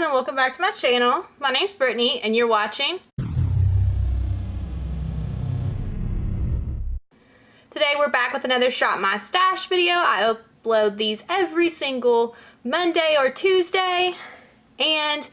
guys, and welcome back to my channel. My name's Brittany and you're watching. Today we're back with another Shop My Stash video. I upload these every single Monday or Tuesday, and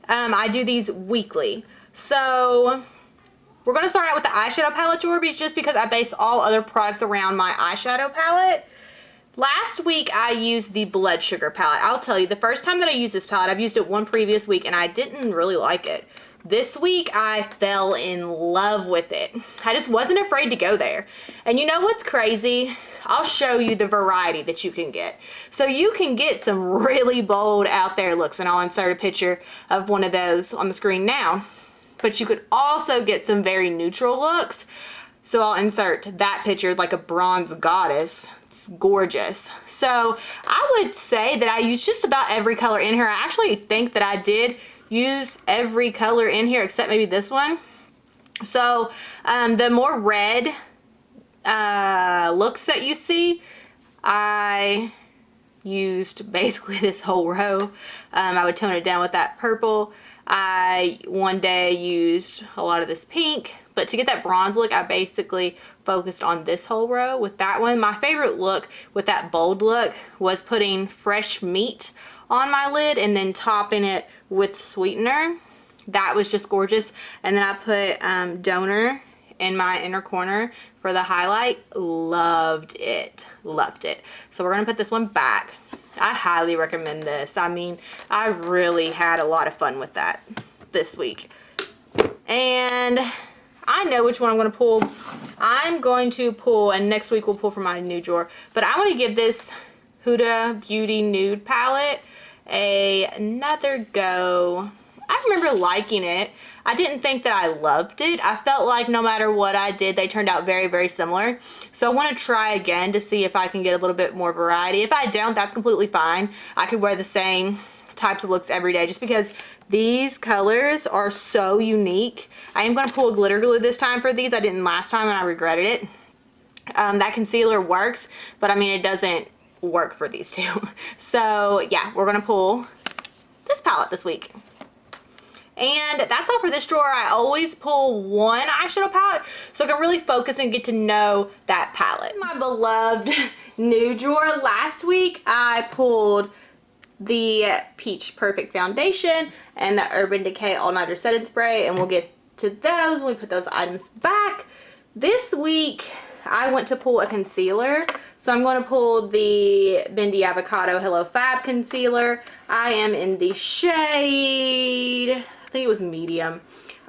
I do these weekly. So we're going to start out with the eyeshadow palette drawer just because I base all other products around my eyeshadow palette. Last week I used the Blood Sugar palette. I'll tell you, the first time that I used this palette, I've used it one previous week and I didn't really like it. This week I fell in love with it. I just wasn't afraid to go there. And you know what's crazy? I'll show you the variety that you can get. So you can get some really bold out there looks, and I'll insert a picture of one of those on the screen now. But you could also get some very neutral looks. So I'll insert that picture, like a bronze goddess. It's gorgeous. So I would say that I used just about every color in here. I actually think that I did use every color in here except maybe this one. So the more red looks that you see, I used basically this whole row. I would tone it down with that purple. I one day used a lot of this pink, but to get that bronze look I basically focused on this whole row with that one. My favorite look with that bold look was putting fresh meat on my lid and then topping it with sweetener. That was just gorgeous. And then I put donor in my inner corner for the highlight. Loved it. Loved it. So we're gonna put this one back. I highly recommend this. I mean, I really had a lot of fun with that this week. And I know which one I'm going to pull. I'm going to pull, and next week we'll pull from my new drawer. But I want to give this Huda Beauty Nude palette another go. I remember liking it. I didn't think that I loved it. I felt like no matter what I did, they turned out very, very similar. So I want to try again to see if I can get a little bit more variety. If I don't, that's completely fine. I could wear the same types of looks every day just because these colors are so unique. I am going to pull a glitter glue this time for these. I didn't last time and I regretted it. That concealer works, but I mean it doesn't work for these two. So yeah, we're going to pull this palette this week. And that's all for this drawer. I always pull one eyeshadow palette so I can really focus and get to know that palette. My beloved new drawer. Last week I pulled the Peach Perfect Foundation and the Urban Decay All Nighter Setting Spray, and we'll get to those when we put those items back. This week I went to pull a concealer. So I'm going to pull the Bendy Avocado Hello Fab concealer. I am in the shade, I think it was medium.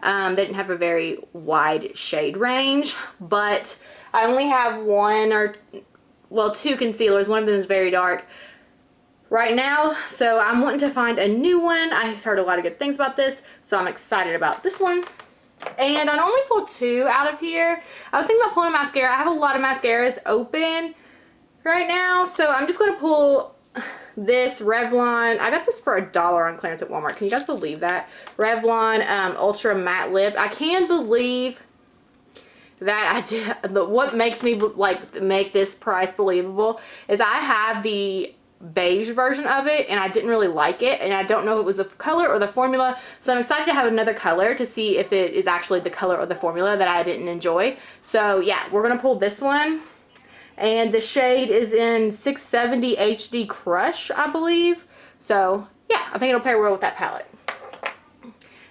They didn't have a very wide shade range, but I only have two concealers. One of them is very dark right now, so I'm wanting to find a new one. I've heard a lot of good things about this, so I'm excited about this one. And I only pulled two out of here. I was thinking about pulling mascara. I have a lot of mascaras open right now, so I'm just going to pull this Revlon. I got this for $1 on clearance at Walmart. Can you guys believe that? Revlon Ultra Matte Lip. I can't believe that I did. What makes me like make this price believable is I have the beige version of it and I didn't really like it, and I don't know if it was the color or the formula, so I'm excited to have another color to see if it is actually the color or the formula that I didn't enjoy. So yeah, we're gonna pull this one, and the shade is in 670 HD Crush, I believe. So yeah, I think it'll pair well with that palette.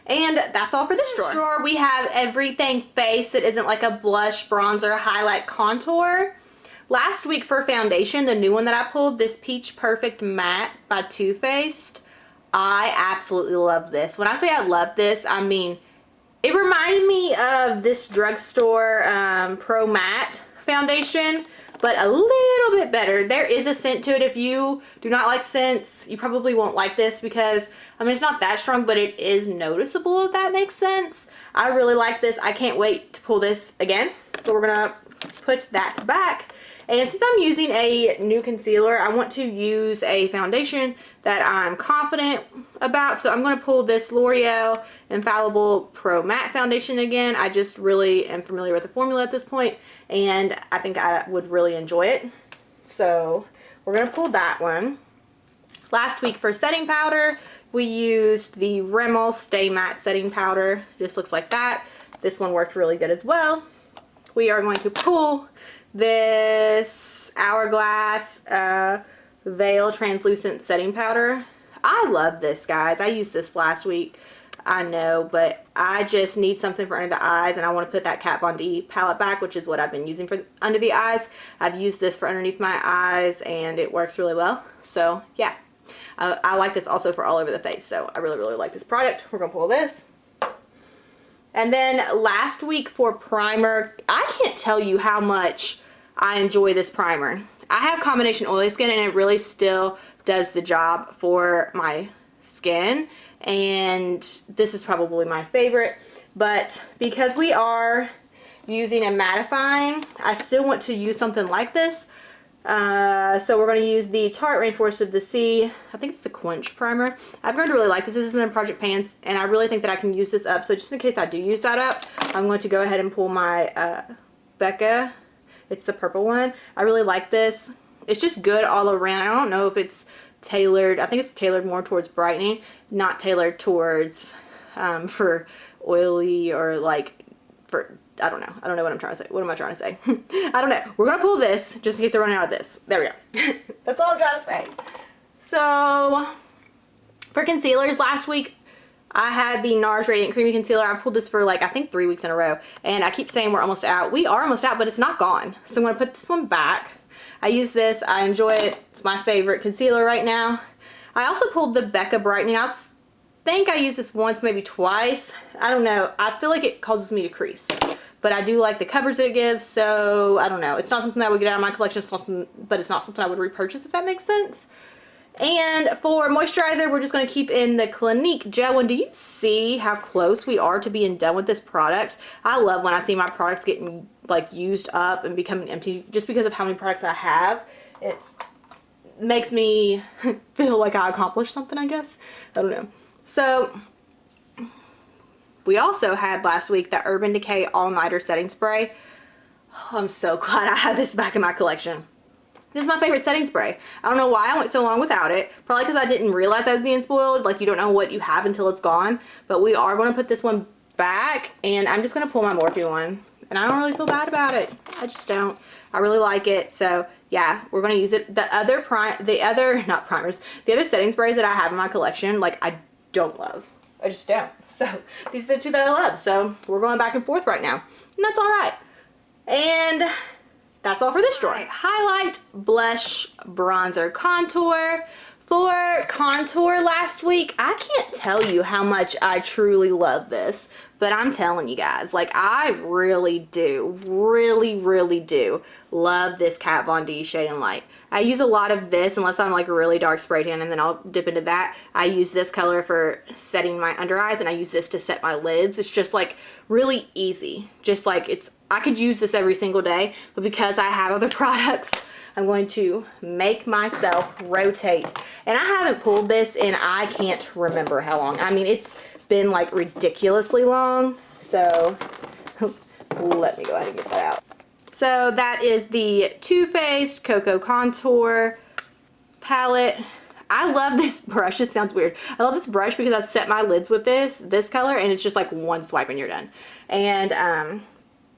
And that's all for this drawer. We have everything face that isn't like a blush, bronzer, highlight, contour. Last week for foundation, the new one that I pulled, this Peach Perfect Matte by Too Faced, I absolutely love this. When I say I love this, I mean, it reminded me of this drugstore Pro Matte foundation, but a little bit better. There is a scent to it. If you do not like scents, you probably won't like this because, I mean, it's not that strong, but it is noticeable, if that makes sense. I really like this. I can't wait to pull this again. So we're going to put that back. And since I'm using a new concealer, I want to use a foundation that I'm confident about. So I'm going to pull this L'Oreal Infallible Pro Matte Foundation again. I just really am familiar with the formula at this point, and I think I would really enjoy it. So we're going to pull that one. Last week for setting powder, we used the Rimmel Stay Matte Setting Powder. It just looks like that. This one worked really good as well. We are going to pull this Hourglass Veil Translucent Setting Powder. I love this, guys. I used this last week, I know, but I just need something for under the eyes, and I want to put that Kat Von D palette back, which is what I've been using for under the eyes. I've used this for underneath my eyes, and it works really well. So yeah, I like this also for all over the face. So I really, really like this product. We're gonna pull this. And then last week for primer, I can't tell you how much I enjoy this primer. I have combination oily skin, and it really still does the job for my skin, and this is probably my favorite. But because we are using a mattifying, I still want to use something like this. So we're going to use the Tarte Rainforest of the Sea. I think it's the Quench Primer. I've grown to really like this. This is in Project Pants, and I really think that I can use this up. So just in case I do use that up, I'm going to go ahead and pull my Becca. It's the purple one. I really like this. It's just good all around. I don't know if it's tailored. I think it's tailored more towards brightening, not tailored towards for oily or like for, I don't know. I don't know what I'm trying to say. What am I trying to say? I don't know. We're going to pull this just in case I run out of this. There we go. That's all I'm trying to say. So for concealers, last week I had the NARS Radiant Creamy Concealer. I pulled this for like, I think 3 weeks in a row. And I keep saying we're almost out. We are almost out, but it's not gone. So I'm going to put this one back. I use this. I enjoy it. It's my favorite concealer right now. I also pulled the Becca Brightening. I think I used this once, maybe twice. I don't know. I feel like it causes me to crease. But I do like the coverage that it gives, so I don't know. It's not something that I would get out of my collection, but it's not something I would repurchase, if that makes sense. And for moisturizer, we're just going to keep in the Clinique Gel one. Do you see how close we are to being done with this product? I love when I see my products getting like used up and becoming empty just because of how many products I have. It makes me feel like I accomplished something, I guess. I don't know. So we also had last week the Urban Decay All Nighter Setting Spray. Oh, I'm so glad I have this back in my collection. This is my favorite setting spray. I don't know why I went so long without it. Probably because I didn't realize I was being spoiled. Like, you don't know what you have until it's gone. But we are going to put this one back, and I'm just going to pull my Morphe one. And I don't really feel bad about it. I just don't. I really like it. So yeah, we're going to use it. The other setting sprays that I have in my collection, like, I don't love. I just don't. So these are the two that I love. So we're going back and forth right now. And that's all right. And that's all for this drawer. Right. Highlight, blush, bronzer, contour. For contour last week, I can't tell you how much I truly love this. But I'm telling you guys, like, I really do, really do love this Kat Von D Shade and Light. I use a lot of this unless I'm like really dark spray tan, and then I'll dip into that. I use this color for setting my under eyes, and I use this to set my lids. It's just like really easy. Just like I could use this every single day, but because I have other products, I'm going to make myself rotate. And I haven't pulled this in I can't remember how long. I mean, it's been like ridiculously long. So let me go ahead and get that out. So that is the Too Faced Cocoa Contour palette. I love this brush. This sounds weird. I love this brush because I set my lids with this color, and it's just like one swipe and you're done. And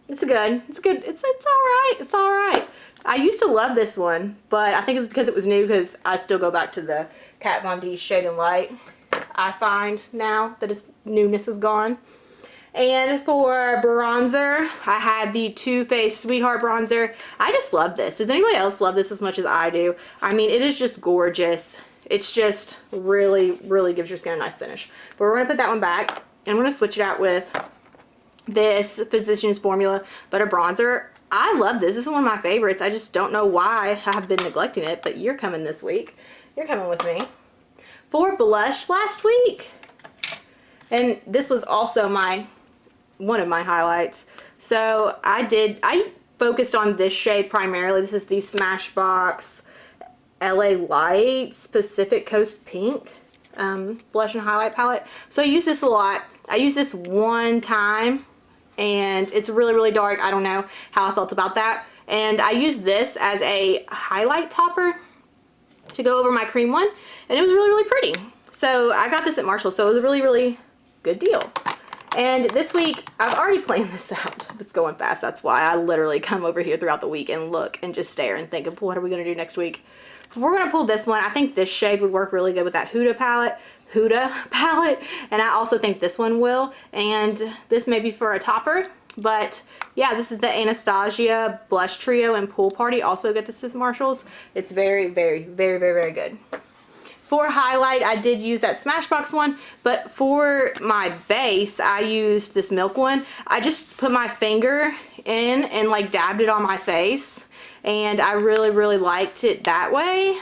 it's good. It's good. It's all right. It's all right. I used to love this one, but I think it's because it was new, because I still go back to the Kat Von D Shade and Light. I find now that its newness is gone. And for bronzer, I had the Too Faced Sweetheart bronzer. I just love this. Does anybody else love this as much as I do? I mean, it is just gorgeous. It's just really gives your skin a nice finish. But we're going to put that one back, and I'm going to switch it out with this Physicians Formula Butter Bronzer. I love this. This is one of my favorites. I just don't know why I have been neglecting it, but you're coming this week. You're coming with me. For blush last week, and this was also one of my highlights. So I focused on this shade primarily. This is the Smashbox LA Light Pacific Coast Pink blush and highlight palette. So I use this a lot. I used this one time, and it's really dark. I don't know how I felt about that. And I used this as a highlight topper to go over my cream one, and it was really pretty. So I got this at Marshall, so it was a really, really good deal. And this week, I've already planned this out. It's going fast. That's why I literally come over here throughout the week and look and just stare and think of what are we going to do next week. We're going to pull this one. I think this shade would work really good with that Huda palette. And I also think this one will. And this may be for a topper. But yeah, this is the Anastasia Blush Trio and Pool Party. Also get this at Marshall's. It's very, very, very, very, very good. For highlight, I did use that Smashbox one, but for my base, I used this Milk one. I just put my finger in and like dabbed it on my face, and I really, really liked it that way.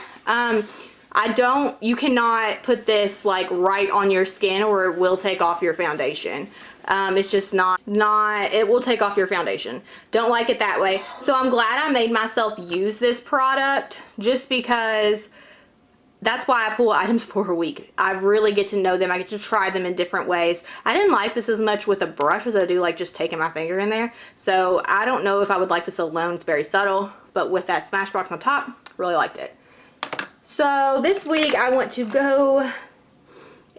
You cannot put this like right on your skin or it will take off your foundation. It's just not, it will take off your foundation. Don't like it that way. So I'm glad I made myself use this product just because that's why I pull items for a week. I really get to know them. I get to try them in different ways. I didn't like this as much with a brush as I do like just taking my finger in there. So I don't know if I would like this alone. It's very subtle, but with that Smashbox on top, really liked it. So this week I want to go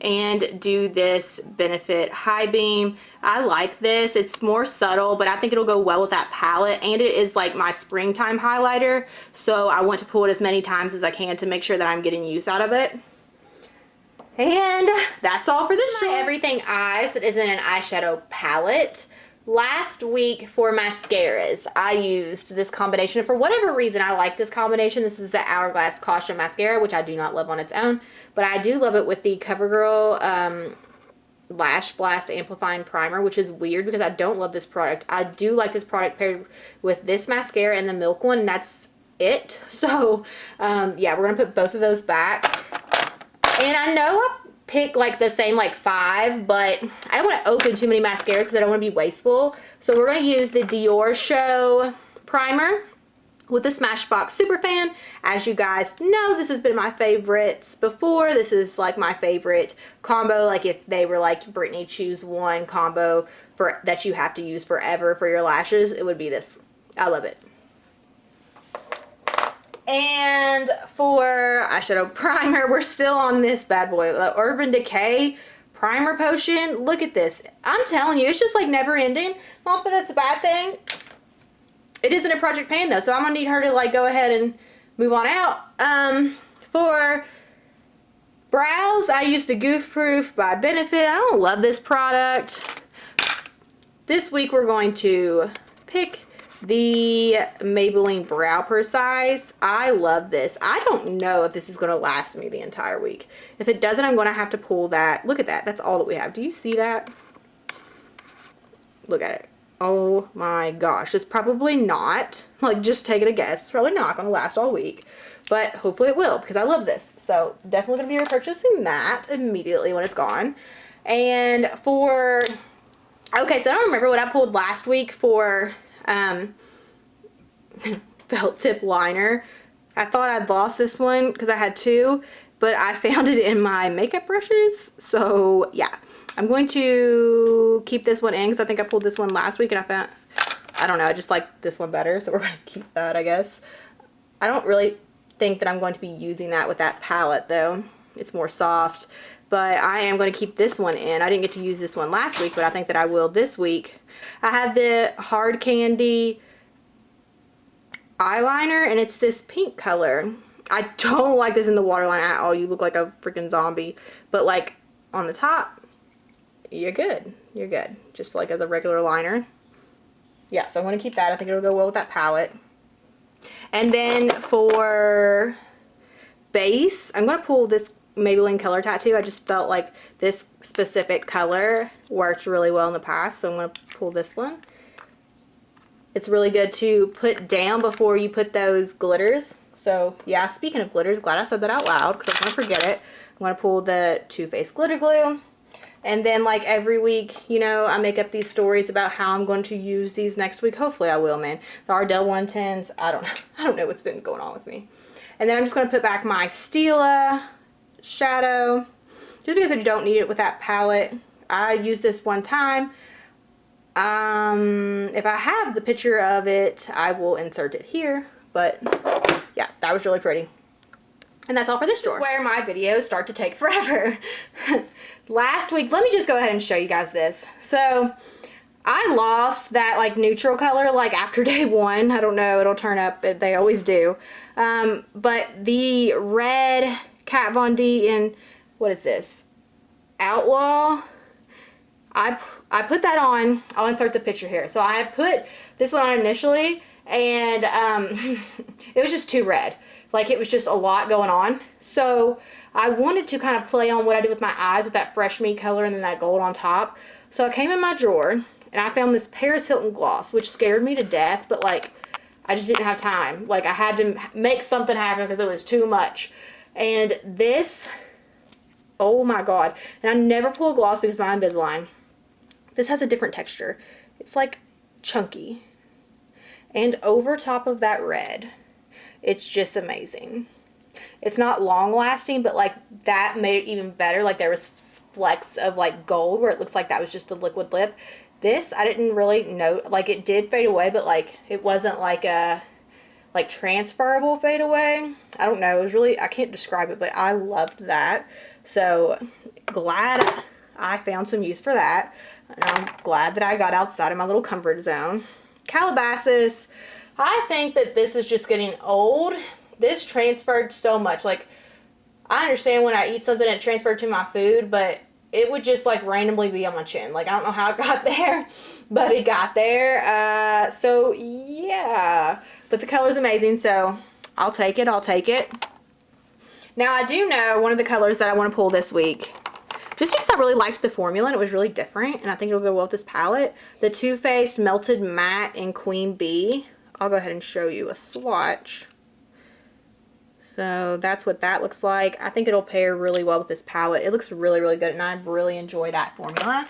and do this Benefit High Beam. I like this. It's more subtle, but I think it'll go well with that palette, and it is like my springtime highlighter, so I want to pull it as many times as I can to make sure that I'm getting use out of it. And that's all for this my Everything Eyes that isn't an eyeshadow palette. Last week for mascaras, I used this combination. For whatever reason, I like this combination. This is the Hourglass Caution Mascara, which I do not love on its own, but I do love it with the CoverGirl Lash Blast Amplifying Primer, which is weird because I don't love this product. I do like this product paired with this mascara and the Milk one, and that's it. So, yeah, we're going to put both of those back. And I know I pick like the same like 5, but I don't want to open too many mascaras because I don't want to be wasteful. So we're going to use the Dior Show primer with the Smashbox Superfan. As you guys know, this has been my favorites before. This is like my favorite combo. Like if they were like, Brittany, choose one combo for that you have to use forever for your lashes, it would be this. I love it. And for eyeshadow primer, we're still on this bad boy, the Urban Decay Primer Potion. Look at this. I'm telling you, it's just like never ending. Not that it's a bad thing. It isn't a Project Pan though, so I'm gonna need her to like go ahead and move on out. For brows, I used the Goof Proof by Benefit. I don't love this product. This week we're going to pick the Maybelline Brow Precise. I love this. I don't know if this is going to last me the entire week. If it doesn't, I'm going to have to pull that. Look at that. That's all that we have. Do you see that? Look at it. Oh my gosh. It's probably not. Like, just taking a guess. It's probably not going to last all week. But hopefully it will because I love this. So definitely going to be repurchasing that immediately when it's gone. And for... Okay, so I don't remember what I pulled last week for... felt tip liner. I thought I'd lost this one because I had 2, but I found it in my makeup brushes. So yeah, I'm going to keep this one in because I think I pulled this one last week and I don't know, I just like this one better, so we're going to keep that, I guess. I don't really think that I'm going to be using that with that palette though. It's more soft, but I am going to keep this one in. I didn't get to use this one last week, but I think that I will this week. I have the Hard Candy eyeliner, and it's this pink color. I don't like this in the waterline at all. You look like a freaking zombie. But like on the top, you're good. You're good. Just like as a regular liner. Yeah, so I'm going to keep that. I think it'll go well with that palette. And then for base, I'm going to pull this Maybelline Color Tattoo. I just felt like this specific color worked really well in the past, so I'm going to pull this one. It's really good to put down before you put those glitters. So yeah, speaking of glitters, glad I said that out loud because I was going to forget it. I'm going to pull the Too Faced Glitter Glue. And then like every week, you know, I make up these stories about how I'm going to use these next week. Hopefully I will, man. The Ardell 110s, I don't know what's been going on with me. And then I'm just going to put back my Stila shadow. Just because I don't need it with that palette. I used this one time. If I have the picture of it, I will insert it here. But yeah, that was really pretty. And that's all for this drawer. This is where my videos start to take forever. Last week, let me just go ahead and show you guys this. So I lost that like neutral color like after day 1. I don't know, it'll turn up, they always do. But the red Kat Von D in, what is this? Outlaw. I put that on. I'll insert the picture here. So I put this one on initially, and it was just too red. Like, it was just a lot going on. So I wanted to kind of play on what I did with my eyes with that Fresh Me color and then that gold on top. So I came in my drawer and I found this Paris Hilton gloss, which scared me to death, but like, I just didn't have time. Like, I had to make something happen because it was too much. And this, oh my God. And I never pull a gloss because of my Invisalign. This has a different texture. It's like chunky. And over top of that red, it's just amazing. It's not long lasting, but like that made it even better. Like there was flecks of like gold where it looks like that was just the liquid lip. This, I didn't really know, like it did fade away, but like it wasn't like a like transferable fade away. I don't know, it was really, I can't describe it, but I loved that. So glad I found some use for that. And I'm glad that I got outside of my little comfort zone. Calabasas, I think that this is just getting old. This transferred so much. Like, I understand when I eat something it transferred to my food, but it would just like randomly be on my chin. Like, I don't know how it got there, but it got there. So yeah, but the color's amazing, so I'll take it. I'll take it. Now I do know one of the colors that I want to pull this week, just because I really liked the formula and it was really different, and I think it'll go well with this palette. The Too Faced Melted Matte in Queen Bee. I'll go ahead and show you a swatch. So that's what that looks like. I think it'll pair really well with this palette. It looks really, really good, and I really enjoy that formula.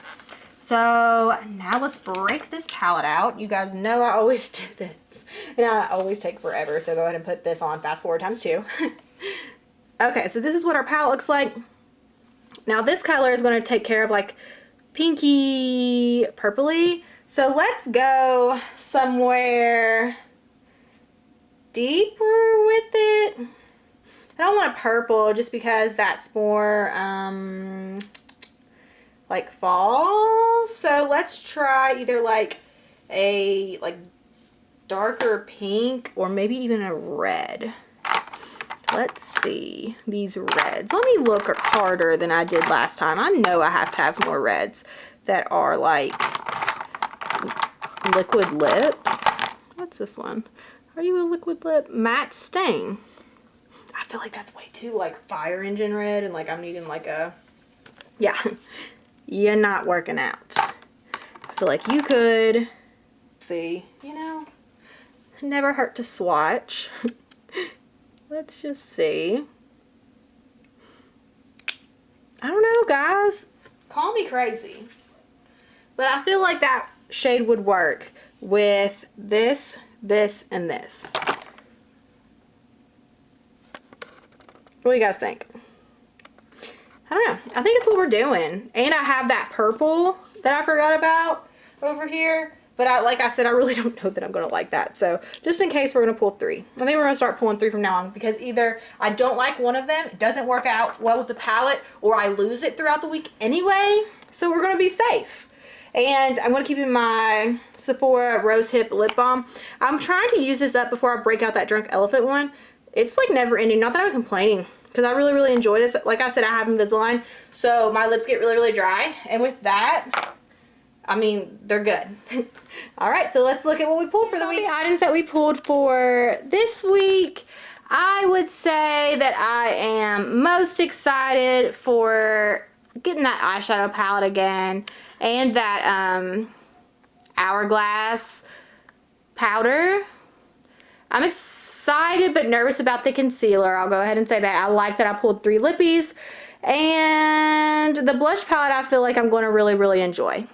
So now let's break this palette out. You guys know I always do this, and I always take forever, so go ahead and put this on fast forward times 2. Okay, so this is what our palette looks like. Now this color is going to take care of like pinky purpley. So let's go somewhere deeper with it. I don't want a purple just because that's more like fall. So let's try either like a darker pink or maybe even a red. Let's see these reds. Let me look harder than I did last time. I know I have to have more reds that are like liquid lips. What's this one? Are you a liquid lip? Matte Stain. I feel like that's way too like fire engine red, and like I'm needing like a, yeah, you're not working out. I feel like you could see, you know, never hurt to swatch. Let's just see. I don't know, guys. Call me crazy, but I feel like that shade would work with this, this, and this. What do you guys think? I don't know. I think it's what we're doing. And I have that purple that I forgot about over here. But like I said, I really don't know that I'm going to like that. So just in case, we're going to pull 3. I think we're going to start pulling 3 from now on, because either I don't like one of them, it doesn't work out well with the palette, or I lose it throughout the week anyway. So we're going to be safe. And I'm going to keep in my Sephora Rose Hip Lip Balm. I'm trying to use this up before I break out that Drunk Elephant one. It's like never ending. Not that I'm complaining, because I really, really enjoy this. Like I said, I have Invisalign, so my lips get really, really dry. And with that, I mean, they're good. All right, so let's look at what we pulled for the week. The items that we pulled for this week, I would say that I am most excited for getting that eyeshadow palette again, and that Hourglass powder. I'm excited but nervous about the concealer. I'll go ahead and say that. I like that I pulled 3 lippies. And the blush palette I feel like I'm going to really, really enjoy.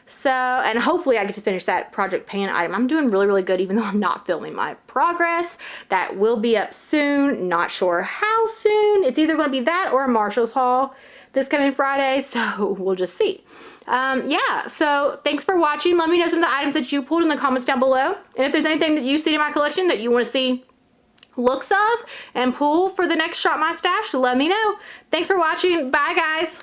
So, and hopefully I get to finish that Project Pan item. I'm doing really, really good even though I'm not filming my progress. That will be up soon. Not sure how soon. It's either going to be that or a Marshall's haul this coming Friday. So we'll just see. Yeah, so thanks for watching. Let me know some of the items that you pulled in the comments down below. And if there's anything that you see in my collection that you want to see looks of and pull for the next Shop My Stash, let me know. Thanks for watching. Bye, guys.